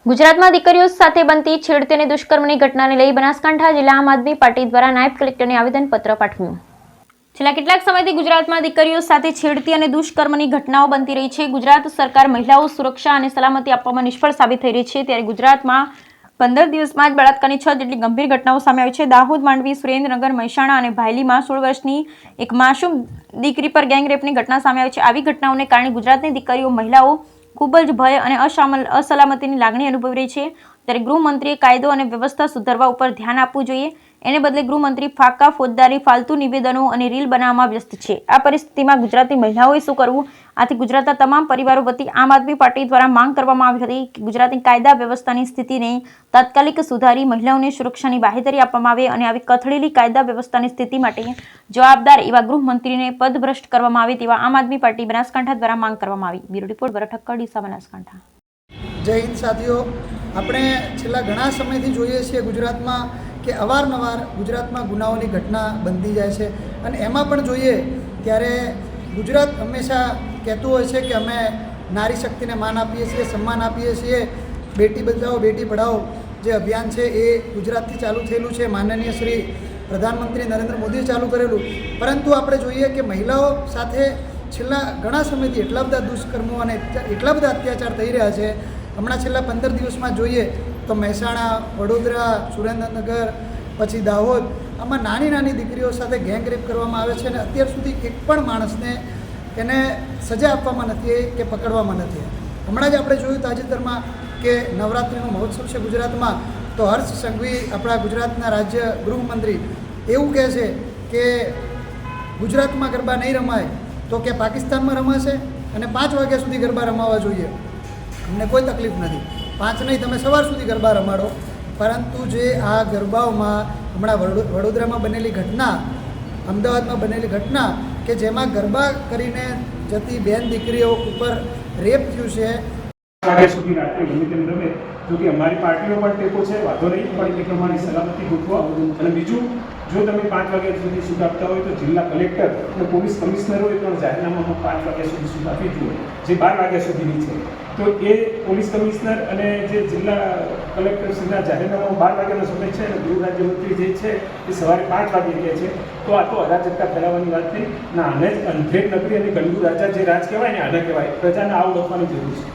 ગુજરાતમાં દીકરીઓ સાથે બનતી છેડતી અને દુષ્કર્મની ઘટનાને લઈ બનાસકાંઠા જિલ્લા આમ આદમી પાર્ટી દ્વારા નાયબ કલેક્ટરને આવેદનપત્ર પાઠવ્યું. છેલ્લા કેટલાક સમયથી ગુજરાતમાં દીકરીઓ સાથે છેડતી અને દુષ્કર્મની ઘટનાઓ બનતી રહી છે. ગુજરાત સરકાર મહિલાઓ સુરક્ષા અને સલામતી આપવામાં નિષ્ફળ સાબિત થઈ રહી છે. ત્યારે ગુજરાતમાં 15 દિવસમાં જ બળાત્કારની 6 જેટલી ગંભીર ઘટનાઓ સામે આવી છે. દાહોદ, માંડવી, સુરેન્દ્રનગર, મહેસાણા અને ભાયલીમાં 16 વર્ષની એક માસૂમ દીકરી પર ગેંગરેપની ઘટના સામે આવી છે. આવી ઘટનાઓને કારણે ગુજરાતની દીકરીઓ, મહિલાઓ ખૂબ જ ભય અને અસલામતીની લાગણી અનુભવી રહી છે. ત્યારે ગૃહમંત્રીએ કાયદો અને વ્યવસ્થા સુધારવા ઉપર ધ્યાન આપવું જોઈએ. એને બદલે ગૃહમંત્રી ફાકા, ફોજદારી, ફાલતુ નિવેદનો અને રીલ બનાવવામાં વ્યસ્ત છે. આ પરિસ્થિતિમાં ગુજરાતની મહિલાઓએ શું કરવું? આથી ગુજરાતના તમામ પરિવારો વતી આમ આદમી પાર્ટી દ્વારા માંગ કરવામાં આવી હતી કે ગુજરાતની કાયદા વ્યવસ્થાની સ્થિતિને તાત્કાલિક સુધારી મહિલાઓને સુરક્ષાની બાહેધરી આપવામાં આવે અને આવી કથળેલી કાયદા વ્યવસ્થાની સ્થિતિ માટે જવાબદાર એવા ગૃહમંત્રીને પદભ્રષ્ટ કરવામાં આવે તેવા આમ આદમી પાર્ટી બનાસકાંઠા દ્વારા માંગ કરવામાં આવી. બ્યુરો રિપોર્ટ ભરત ઠક્કર, ડીસા, બનાસકાંઠા. જય હિન્દ સાથીઓ, આપણે છેલ્લા ઘણા સમયથી જોઈએ છીએ ગુજરાતમાં કે અવારનવાર ગુજરાતમાં ગુનાઓની ઘટના બનતી જાય છે. અને એમાં પણ જોઈએ ત્યારે ગુજરાત હંમેશા કહેતું હોય છે કે અમે નારી શક્તિને માન આપીએ છીએ, સન્માન આપીએ છીએ. બેટી બચાવો બેટી પઢાઓ જે અભિયાન છે એ ગુજરાતથી ચાલુ થયેલું છે. માનનીય શ્રી પ્રધાનમંત્રી નરેન્દ્ર મોદીએ ચાલુ કરેલું. પરંતુ આપણે જોઈએ કે મહિલાઓ સાથે છેલ્લા ઘણા સમયથી એટલા બધા દુષ્કર્મો અને એટલા બધા અત્યાચાર થઈ રહ્યા છે. હમણાં છેલ્લા 15 દિવસમાં જોઈએ તો મહેસાણા, વડોદરા, સુરેન્દ્રનગર, પછી દાહોદ, આમાં નાની નાની દીકરીઓ સાથે ગેંગરેપ કરવામાં આવે છે. અને અત્યાર સુધી એક પણ માણસને એને સજા આપવામાં નથી કે પકડવામાં નથી. હમણાં જ આપણે જોયું તાજેતરમાં કે નવરાત્રિનો મહોત્સવ છે ગુજરાતમાં, તો હર્ષ સંઘવી આપણા ગુજરાતના રાજ્ય ગૃહમંત્રી એવું કહે છે કે ગુજરાતમાં ગરબા નહીં રમાય તો કે પાકિસ્તાનમાં રમાશે અને 5 વાગ્યા સુધી ગરબા રમાવા જોઈએ. અમને કોઈ તકલીફ નથી, 5 નહીં, તમે સવાર સુધી ગરબા રમાડો. પરંતુ જે આ ગરબાઓમાં હમણાં વડોદરામાં બનેલી ઘટના, અમદાવાદમાં બનેલી ઘટના કે જેમાં ગરબા કરીને જતી બેન દીકરીઓ ઉપર રેપ થયું છે. વાગ્યા સુધી રાત્રે ગમે તેમ રમે, જો કે અમારી પાર્ટીનો પણ ટેકો છે, વાંધો નહીં, પણ એક અમારી સલામતી ગોઠવો. અને બીજું, જો તમે 5 વાગ્યા સુધી છૂટ આપતા હોય તો જિલ્લા કલેક્ટર અને પોલીસ કમિશનરોએ પણ જાહેરનામામાં 5 વાગ્યા સુધી છૂટ આપવી જોઈએ, જે 12 વાગ્યા સુધીની છે. તો એ પોલીસ કમિશનર અને જે જિલ્લા કલેક્ટરશ્રીના જાહેરનામામાં 12 વાગ્યાનો સમય છે અને ગૃહ રાજ્યમંત્રી જે છે એ સવારે 5 વાગે કહે છે. તો આ તો અરાજકતા ફેલાવવાની વાત થઈ ના. આને જ અંધેર નગરી અને ગંદુ રાજા જે રાજ કહેવાય ને આને કહેવાય. પ્રજાને આ ઓળખવાની જરૂર છે.